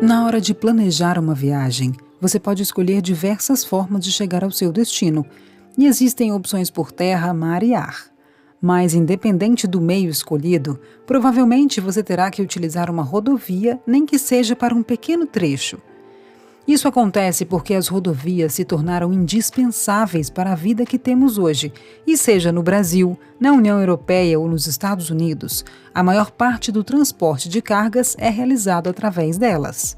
Na hora de planejar uma viagem, você pode escolher diversas formas de chegar ao seu destino, e existem opções por terra, mar e ar. Mas, independente do meio escolhido, provavelmente você terá que utilizar uma rodovia, nem que seja para um pequeno trecho. Isso acontece porque as rodovias se tornaram indispensáveis para a vida que temos hoje, e seja no Brasil, na União Europeia ou nos Estados Unidos, a maior parte do transporte de cargas é realizado através delas.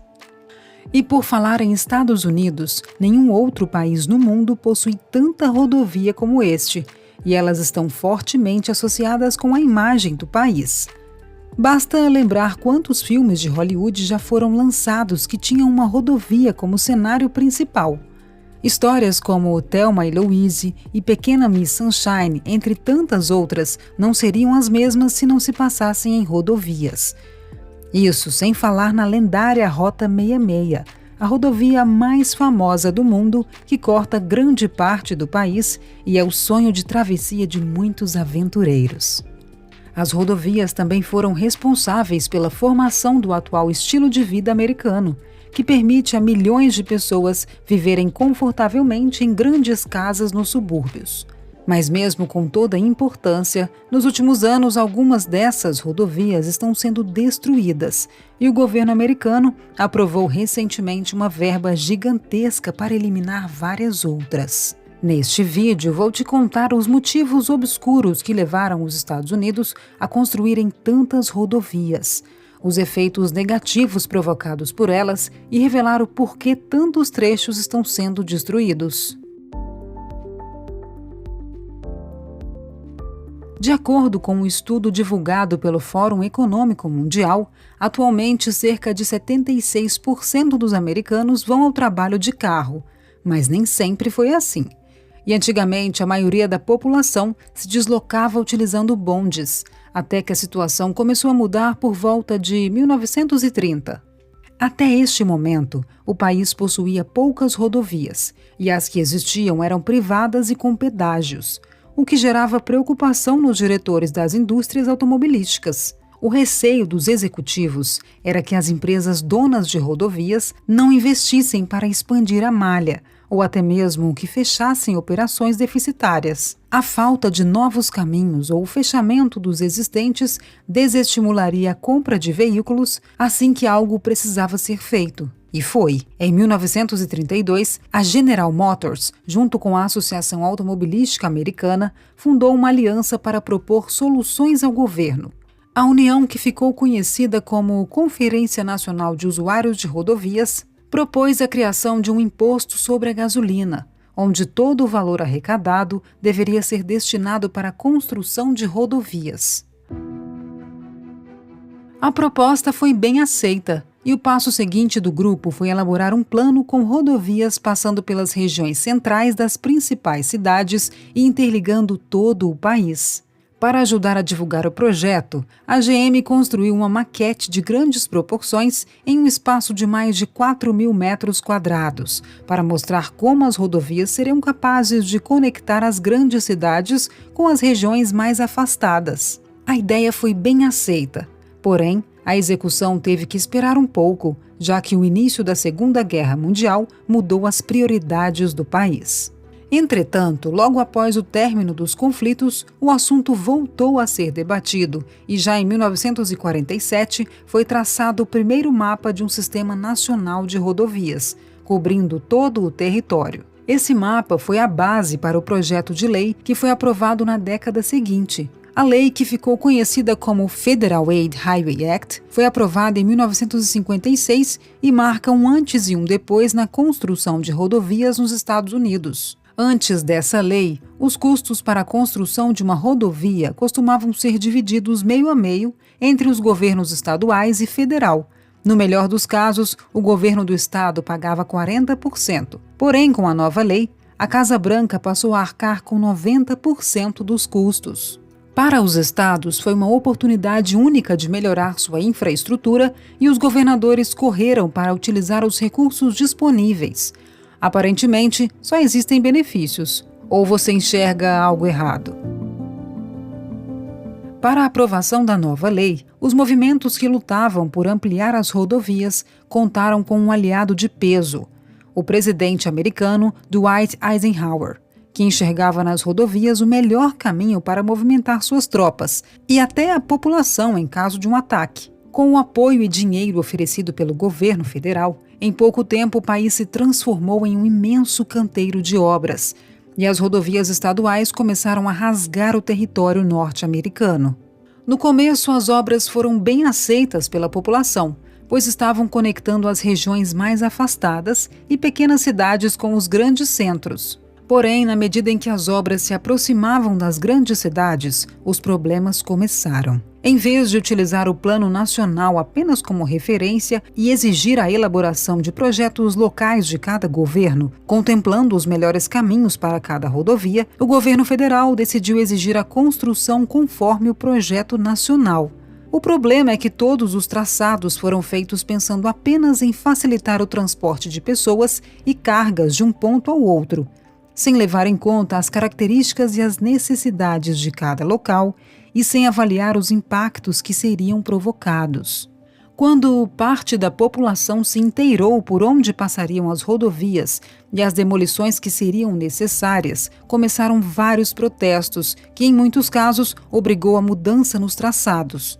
E por falar em Estados Unidos, nenhum outro país no mundo possui tanta rodovia como este, e elas estão fortemente associadas com a imagem do país. Basta lembrar quantos filmes de Hollywood já foram lançados que tinham uma rodovia como cenário principal. Histórias como Thelma e Louise e Pequena Miss Sunshine, entre tantas outras, não seriam as mesmas se não se passassem em rodovias. Isso sem falar na lendária Rota 66, a rodovia mais famosa do mundo que corta grande parte do país e é o sonho de travessia de muitos aventureiros. As rodovias também foram responsáveis pela formação do atual estilo de vida americano, que permite a milhões de pessoas viverem confortavelmente em grandes casas nos subúrbios. Mas mesmo com toda a importância, nos últimos anos algumas dessas rodovias estão sendo destruídas e o governo americano aprovou recentemente uma verba gigantesca para eliminar várias outras. Neste vídeo, vou te contar os motivos obscuros que levaram os Estados Unidos a construírem tantas rodovias, os efeitos negativos provocados por elas e revelar o porquê tantos trechos estão sendo destruídos. De acordo com um estudo divulgado pelo Fórum Econômico Mundial, atualmente cerca de 76% dos americanos vão ao trabalho de carro, mas nem sempre foi assim. E antigamente a maioria da população se deslocava utilizando bondes, até que a situação começou a mudar por volta de 1930. Até este momento, o país possuía poucas rodovias, e as que existiam eram privadas e com pedágios, o que gerava preocupação nos diretores das indústrias automobilísticas. O receio dos executivos era que as empresas donas de rodovias não investissem para expandir a malha, ou até mesmo que fechassem operações deficitárias. A falta de novos caminhos ou o fechamento dos existentes desestimularia a compra de veículos assim que algo precisava ser feito. E foi. Em 1932, a General Motors, junto com a Associação Automobilística Americana, fundou uma aliança para propor soluções ao governo. A união, que ficou conhecida como Conferência Nacional de Usuários de Rodovias, propôs a criação de um imposto sobre a gasolina, onde todo o valor arrecadado deveria ser destinado para a construção de rodovias. A proposta foi bem aceita, e o passo seguinte do grupo foi elaborar um plano com rodovias passando pelas regiões centrais das principais cidades e interligando todo o país. Para ajudar a divulgar o projeto, a GM construiu uma maquete de grandes proporções em um espaço de mais de 4.000 metros quadrados, para mostrar como as rodovias seriam capazes de conectar as grandes cidades com as regiões mais afastadas. A ideia foi bem aceita, porém, a execução teve que esperar um pouco, já que o início da Segunda Guerra Mundial mudou as prioridades do país. Entretanto, logo após o término dos conflitos, o assunto voltou a ser debatido e já em 1947 foi traçado o primeiro mapa de um sistema nacional de rodovias, cobrindo todo o território. Esse mapa foi a base para o projeto de lei que foi aprovado na década seguinte. A lei, que ficou conhecida como Federal Aid Highway Act, foi aprovada em 1956 e marca um antes e um depois na construção de rodovias nos Estados Unidos. Antes dessa lei, os custos para a construção de uma rodovia costumavam ser divididos meio a meio entre os governos estaduais e federal. No melhor dos casos, o governo do estado pagava 40%. Porém, com a nova lei, a Casa Branca passou a arcar com 90% dos custos. Para os estados, foi uma oportunidade única de melhorar sua infraestrutura e os governadores correram para utilizar os recursos disponíveis. Aparentemente, só existem benefícios. Ou você enxerga algo errado? Para a aprovação da nova lei, os movimentos que lutavam por ampliar as rodovias contaram com um aliado de peso, o presidente americano Dwight Eisenhower, que enxergava nas rodovias o melhor caminho para movimentar suas tropas e até a população em caso de um ataque. Com o apoio e dinheiro oferecido pelo governo federal, em pouco tempo o país se transformou em um imenso canteiro de obras, e as rodovias estaduais começaram a rasgar o território norte-americano. No começo, as obras foram bem aceitas pela população, pois estavam conectando as regiões mais afastadas e pequenas cidades com os grandes centros. Porém, na medida em que as obras se aproximavam das grandes cidades, os problemas começaram. Em vez de utilizar o Plano Nacional apenas como referência e exigir a elaboração de projetos locais de cada governo, contemplando os melhores caminhos para cada rodovia, o governo federal decidiu exigir a construção conforme o projeto nacional. O problema é que todos os traçados foram feitos pensando apenas em facilitar o transporte de pessoas e cargas de um ponto ao outro, sem levar em conta as características e as necessidades de cada local e sem avaliar os impactos que seriam provocados. Quando parte da população se inteirou por onde passariam as rodovias e as demolições que seriam necessárias, começaram vários protestos, que em muitos casos obrigou a mudança nos traçados.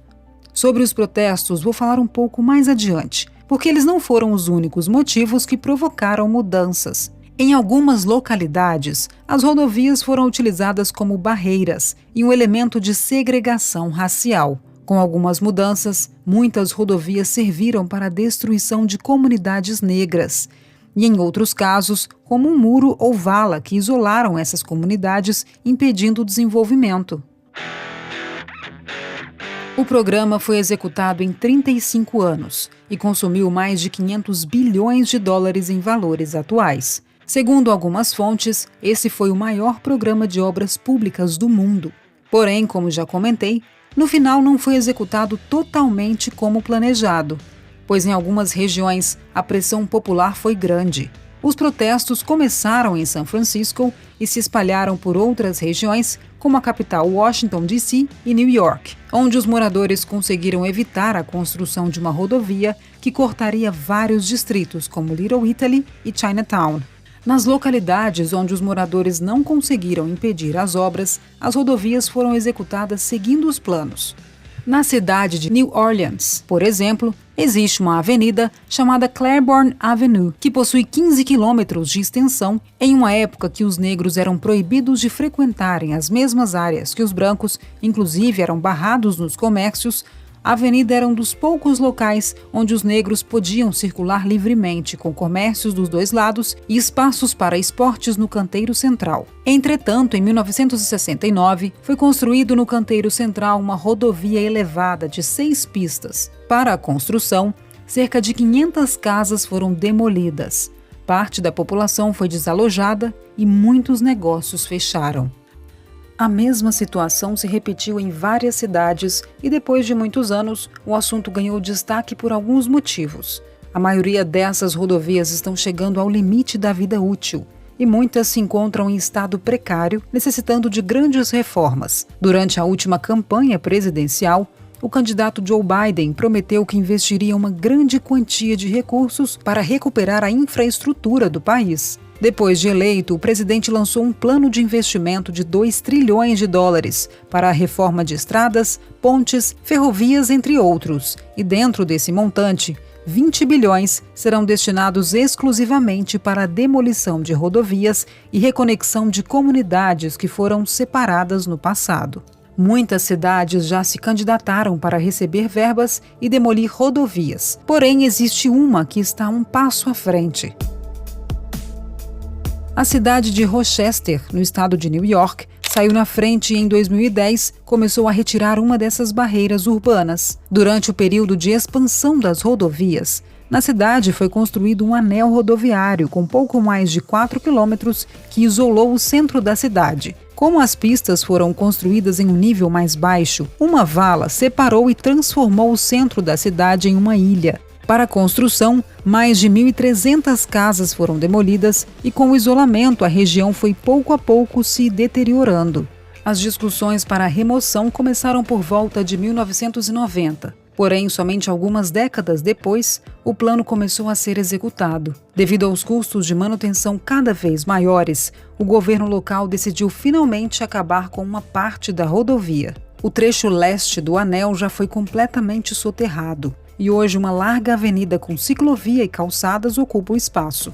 Sobre os protestos vou falar um pouco mais adiante, porque eles não foram os únicos motivos que provocaram mudanças. Em algumas localidades, as rodovias foram utilizadas como barreiras e um elemento de segregação racial. Com algumas mudanças, muitas rodovias serviram para a destruição de comunidades negras. E em outros casos, como um muro ou vala que isolaram essas comunidades, impedindo o desenvolvimento. O programa foi executado em 35 anos e consumiu mais de 500 bilhões de dólares em valores atuais. Segundo algumas fontes, esse foi o maior programa de obras públicas do mundo. Porém, como já comentei, no final não foi executado totalmente como planejado, pois em algumas regiões a pressão popular foi grande. Os protestos começaram em São Francisco e se espalharam por outras regiões, como a capital Washington, D.C. e New York, onde os moradores conseguiram evitar a construção de uma rodovia que cortaria vários distritos, como Little Italy e Chinatown. Nas localidades onde os moradores não conseguiram impedir as obras, as rodovias foram executadas seguindo os planos. Na cidade de New Orleans, por exemplo, existe uma avenida chamada Claiborne Avenue, que possui 15 quilômetros de extensão em uma época que os negros eram proibidos de frequentarem as mesmas áreas que os brancos, inclusive eram barrados nos comércios. A avenida era um dos poucos locais onde os negros podiam circular livremente, com comércios dos dois lados e espaços para esportes no canteiro central. Entretanto, em 1969, foi construído no canteiro central uma rodovia elevada de 6 pistas. Para a construção, cerca de 500 casas foram demolidas. Parte da população foi desalojada e muitos negócios fecharam. A mesma situação se repetiu em várias cidades e depois de muitos anos, o assunto ganhou destaque por alguns motivos. A maioria dessas rodovias estão chegando ao limite da vida útil e muitas se encontram em estado precário, necessitando de grandes reformas. Durante a última campanha presidencial, o candidato Joe Biden prometeu que investiria uma grande quantia de recursos para recuperar a infraestrutura do país. Depois de eleito, o presidente lançou um plano de investimento de 2 trilhões de dólares para a reforma de estradas, pontes, ferrovias, entre outros. E dentro desse montante, 20 bilhões serão destinados exclusivamente para a demolição de rodovias e reconexão de comunidades que foram separadas no passado. Muitas cidades já se candidataram para receber verbas e demolir rodovias. Porém, existe uma que está um passo à frente. A cidade de Rochester, no estado de New York, saiu na frente e em 2010 começou a retirar uma dessas barreiras urbanas. Durante o período de expansão das rodovias, na cidade foi construído um anel rodoviário com pouco mais de 4 quilômetros que isolou o centro da cidade. Como as pistas foram construídas em um nível mais baixo, uma vala separou e transformou o centro da cidade em uma ilha. Para a construção, mais de 1.300 casas foram demolidas e com o isolamento a região foi pouco a pouco se deteriorando. As discussões para a remoção começaram por volta de 1990. Porém, somente algumas décadas depois, o plano começou a ser executado. Devido aos custos de manutenção cada vez maiores, o governo local decidiu finalmente acabar com uma parte da rodovia. O trecho leste do anel já foi completamente soterrado, e hoje uma larga avenida com ciclovia e calçadas ocupa o espaço.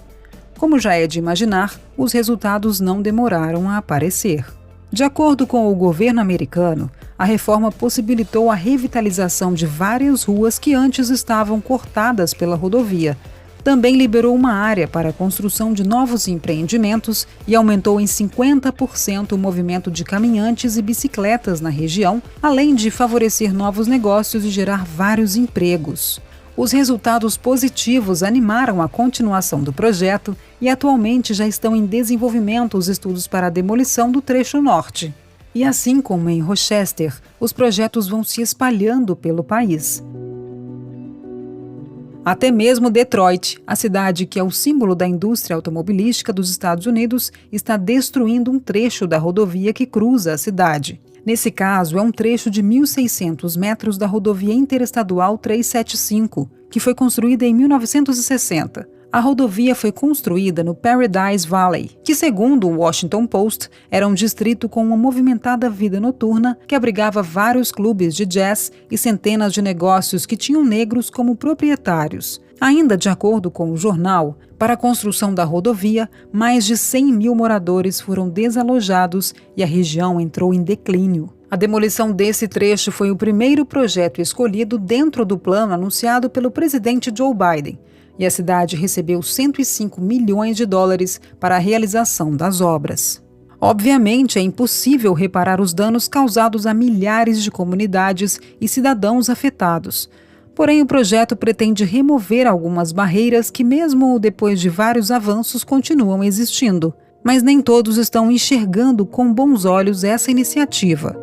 Como já é de imaginar, os resultados não demoraram a aparecer. De acordo com o governo americano, a reforma possibilitou a revitalização de várias ruas que antes estavam cortadas pela rodovia. Também liberou uma área para a construção de novos empreendimentos e aumentou em 50% o movimento de caminhantes e bicicletas na região, além de favorecer novos negócios e gerar vários empregos. Os resultados positivos animaram a continuação do projeto e atualmente já estão em desenvolvimento os estudos para a demolição do trecho norte. E assim como em Rochester, os projetos vão se espalhando pelo país. Até mesmo Detroit, a cidade que é o símbolo da indústria automobilística dos Estados Unidos, está destruindo um trecho da rodovia que cruza a cidade. Nesse caso, é um trecho de 1.600 metros da rodovia interestadual 375, que foi construída em 1960. A rodovia foi construída no Paradise Valley, que, segundo o Washington Post, era um distrito com uma movimentada vida noturna que abrigava vários clubes de jazz e centenas de negócios que tinham negros como proprietários. Ainda de acordo com o jornal, para a construção da rodovia, mais de 100 mil moradores foram desalojados e a região entrou em declínio. A demolição desse trecho foi o primeiro projeto escolhido dentro do plano anunciado pelo presidente Joe Biden, e a cidade recebeu 105 milhões de dólares para a realização das obras. Obviamente, é impossível reparar os danos causados a milhares de comunidades e cidadãos afetados. Porém, o projeto pretende remover algumas barreiras que, mesmo depois de vários avanços, continuam existindo. Mas nem todos estão enxergando com bons olhos essa iniciativa.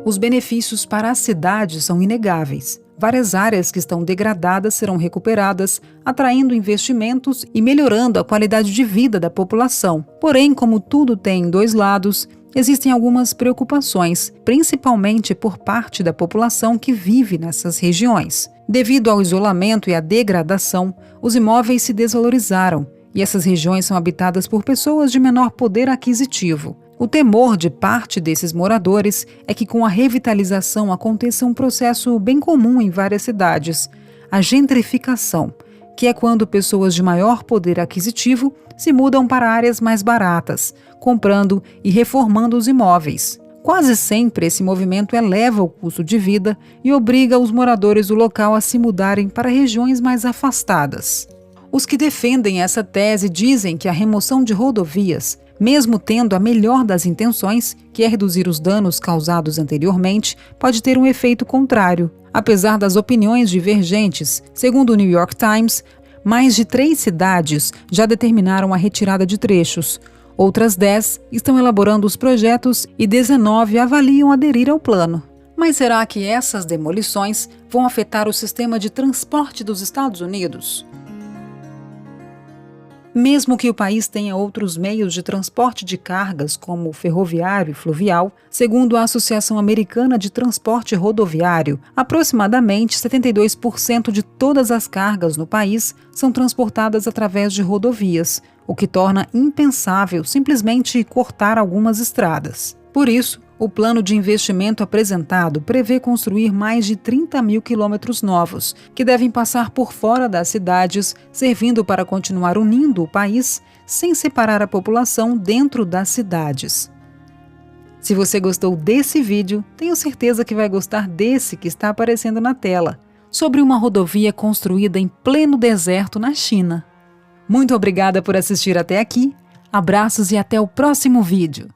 Os benefícios para a cidade são inegáveis. Várias áreas que estão degradadas serão recuperadas, atraindo investimentos e melhorando a qualidade de vida da população. Porém, como tudo tem dois lados, existem algumas preocupações, principalmente por parte da população que vive nessas regiões. Devido ao isolamento e à degradação, os imóveis se desvalorizaram e essas regiões são habitadas por pessoas de menor poder aquisitivo. O temor de parte desses moradores é que com a revitalização aconteça um processo bem comum em várias cidades, a gentrificação, que é quando pessoas de maior poder aquisitivo se mudam para áreas mais baratas, comprando e reformando os imóveis. Quase sempre esse movimento eleva o custo de vida e obriga os moradores do local a se mudarem para regiões mais afastadas. Os que defendem essa tese dizem que a remoção de rodovias, mesmo tendo a melhor das intenções, que é reduzir os danos causados anteriormente, pode ter um efeito contrário. Apesar das opiniões divergentes, segundo o New York Times, mais de 3 cidades já determinaram a retirada de trechos. Outras 10 estão elaborando os projetos e 19 avaliam aderir ao plano. Mas será que essas demolições vão afetar o sistema de transporte dos Estados Unidos? Mesmo que o país tenha outros meios de transporte de cargas, como o ferroviário e fluvial, segundo a Associação Americana de Transporte Rodoviário, aproximadamente 72% de todas as cargas no país são transportadas através de rodovias, o que torna impensável simplesmente cortar algumas estradas. Por isso, o plano de investimento apresentado prevê construir mais de 30 mil quilômetros novos, que devem passar por fora das cidades, servindo para continuar unindo o país sem separar a população dentro das cidades. Se você gostou desse vídeo, tenho certeza que vai gostar desse que está aparecendo na tela, sobre uma rodovia construída em pleno deserto na China. Muito obrigada por assistir até aqui, abraços e até o próximo vídeo.